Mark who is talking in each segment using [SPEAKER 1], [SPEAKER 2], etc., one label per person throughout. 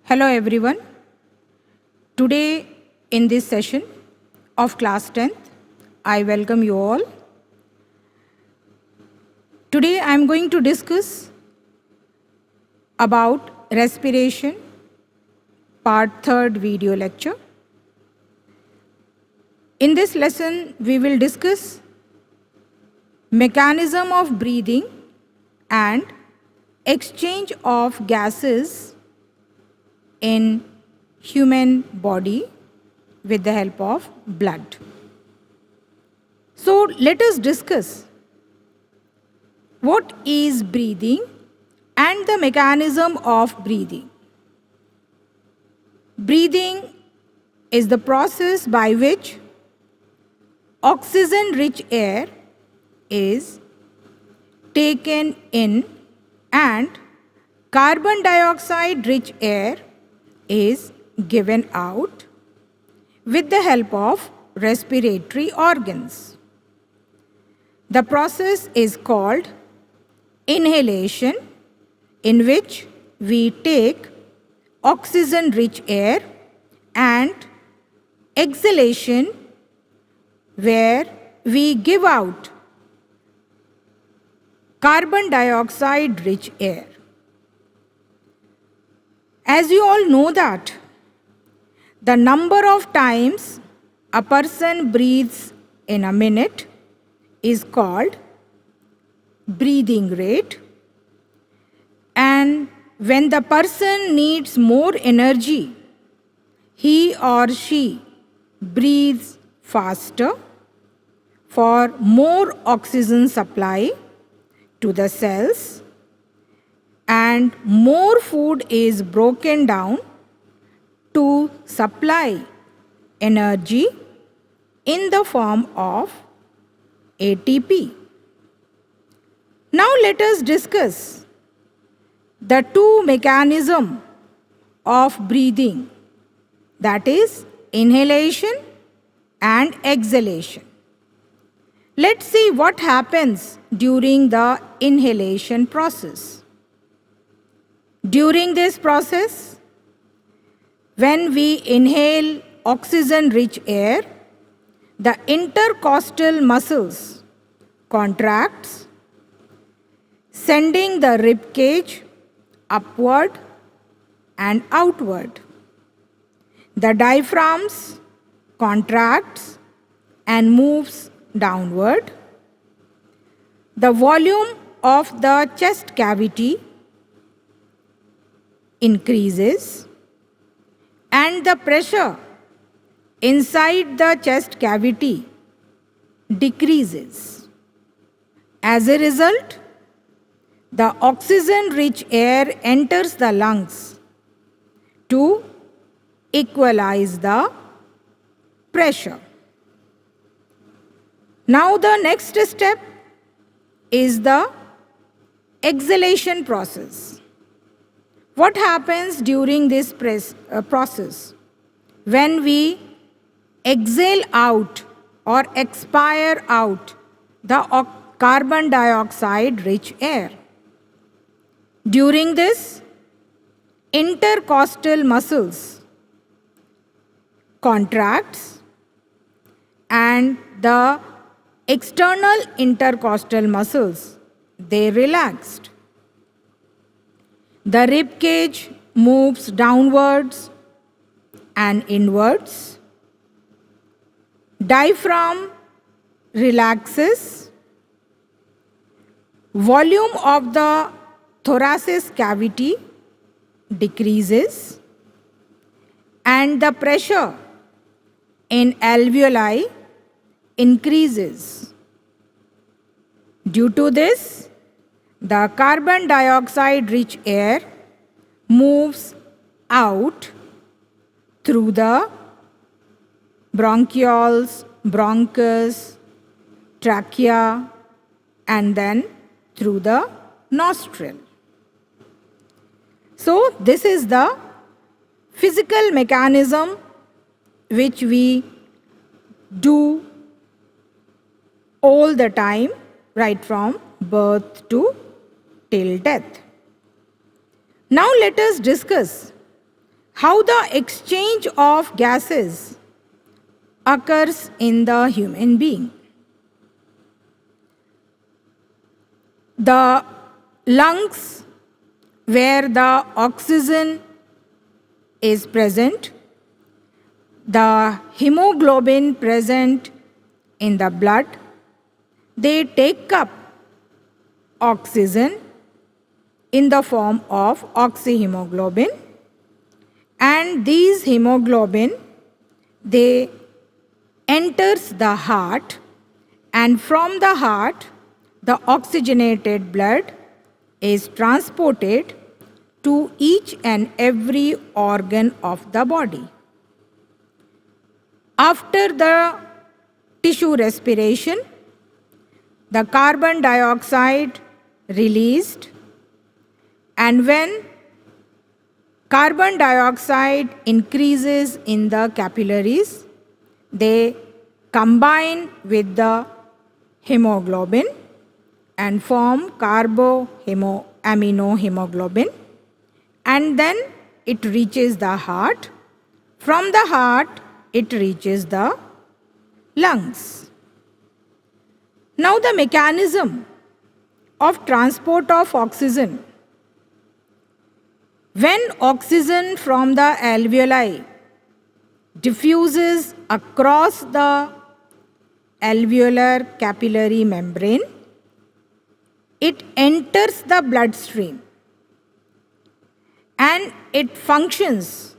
[SPEAKER 1] Hello everyone. Today in this session of class 10th, I welcome you all. Today I am going to discuss about respiration, part 3rd video lecture. In this lesson, we will discuss mechanism of breathing and exchange of gases in human body with the help of blood. So let us discuss what is breathing and the mechanism of breathing. Breathing is the process by which oxygen-rich air is taken in and carbon dioxide-rich air is given out with the help of respiratory organs. The process is called inhalation, in which we take oxygen-rich air, and exhalation, where we give out carbon dioxide-rich air. As you all know that the number of times a person breathes in a minute is called breathing rate, and when the person needs more energy, he or she breathes faster for more oxygen supply to the cells, and more food is broken down to supply energy in the form of ATP. Now let us discuss the two mechanisms of breathing, that is inhalation and exhalation. Let's see what happens during the inhalation process. During this process, when we inhale oxygen-rich air, the intercostal muscles contracts, sending the rib cage upward and outward. The diaphragm contracts and moves downward. The volume of the chest cavity increases, and the pressure inside the chest cavity decreases. As a result, the oxygen-rich air enters the lungs to equalize the pressure. Now the next step is the exhalation process. What happens during this process? When we exhale out or expire out the carbon dioxide-rich air. During this, intercostal muscles contracts and the external intercostal muscles, they relaxed. The rib cage moves downwards and inwards. Diaphragm relaxes. Volume of the thoracic cavity decreases, and the pressure in alveoli increases. Due to this, the carbon dioxide-rich air moves out through the bronchioles, bronchus, trachea, and then through the nostril. So this is the physical mechanism which we do all the time, right from birth to till death. Now let us discuss how the exchange of gases occurs in the human being. The lungs, where the oxygen is present, the hemoglobin present in the blood, they take up oxygen in the form of oxyhemoglobin, and these hemoglobin, they enters the heart, and from the heart the oxygenated blood is transported to each and every organ of the body. After the tissue respiration, the carbon dioxide released, and when carbon dioxide increases in the capillaries, they combine with the hemoglobin and form carboaminohemoglobin, and then it reaches the heart. From the heart, it reaches the lungs. Now the mechanism of transport of oxygen. When oxygen from the alveoli diffuses across the alveolar capillary membrane, it enters the bloodstream and it functions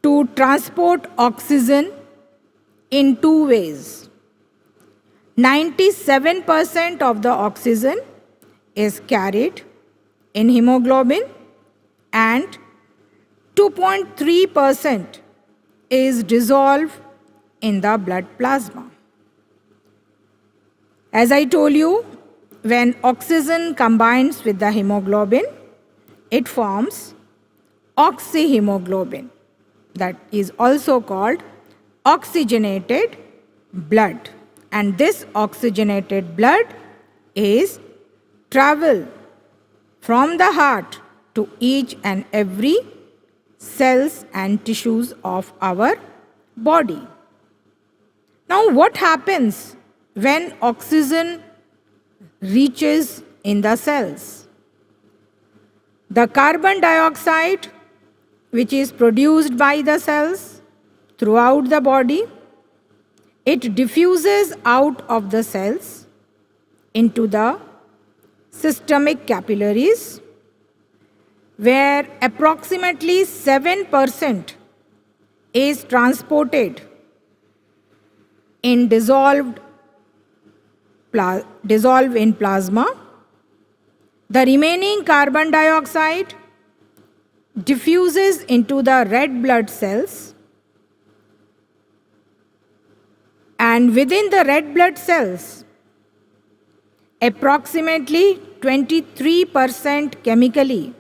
[SPEAKER 1] to transport oxygen in two ways. 97% of the oxygen is carried in hemoglobin and 2.3% is dissolved in the blood plasma. As I told you, when oxygen combines with the hemoglobin, it forms oxyhemoglobin, that is also called oxygenated blood. And this oxygenated blood is travel from the heart to each and every cells and tissues of our body. Now what happens when oxygen reaches in the cells? The carbon dioxide, which is produced by the cells throughout the body, it diffuses out of the cells into the systemic capillaries, where approximately 7% is transported in dissolved in plasma. The remaining carbon dioxide diffuses into the red blood cells, and within the red blood cells, approximately 23% chemically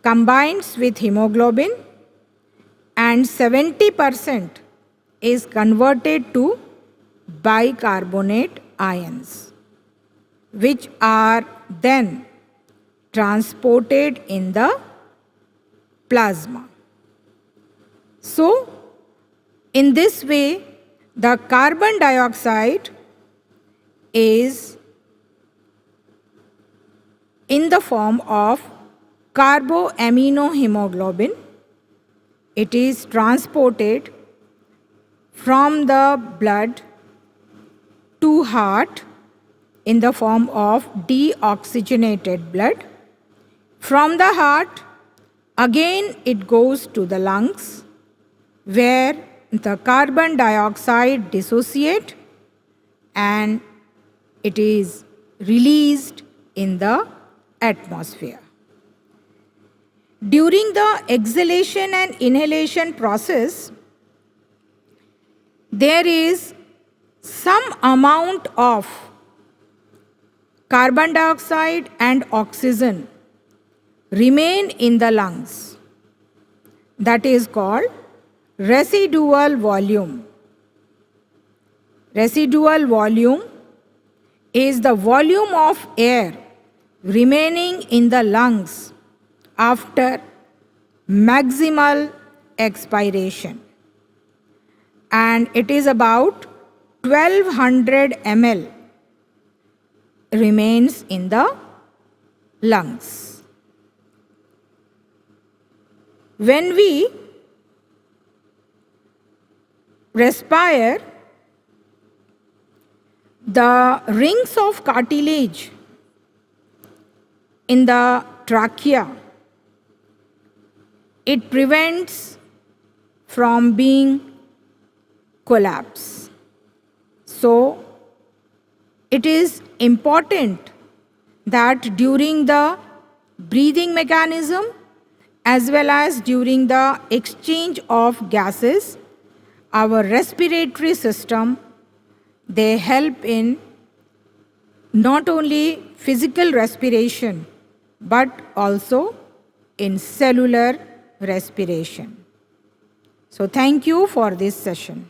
[SPEAKER 1] combines with hemoglobin and 70% is converted to bicarbonate ions, which are then transported in the plasma. So, in this way, the carbon dioxide is in the form of carboaminohemoglobin. It is transported from the blood to heart in the form of deoxygenated blood. From the heart, again it goes to the lungs, where the carbon dioxide dissociates and it is released in the atmosphere. During the exhalation and inhalation process, there is some amount of carbon dioxide and oxygen remain in the lungs. That is called residual volume. Residual volume is the volume of air remaining in the lungs after maximal expiration, and it is about 1200 ml remains in the lungs. When we respire, the rings of cartilage in the trachea, it prevents from being collapse. So it is important that during the breathing mechanism as well as during the exchange of gases, our respiratory system, they help in not only physical respiration but also in cellular respiration. So thank you for this session.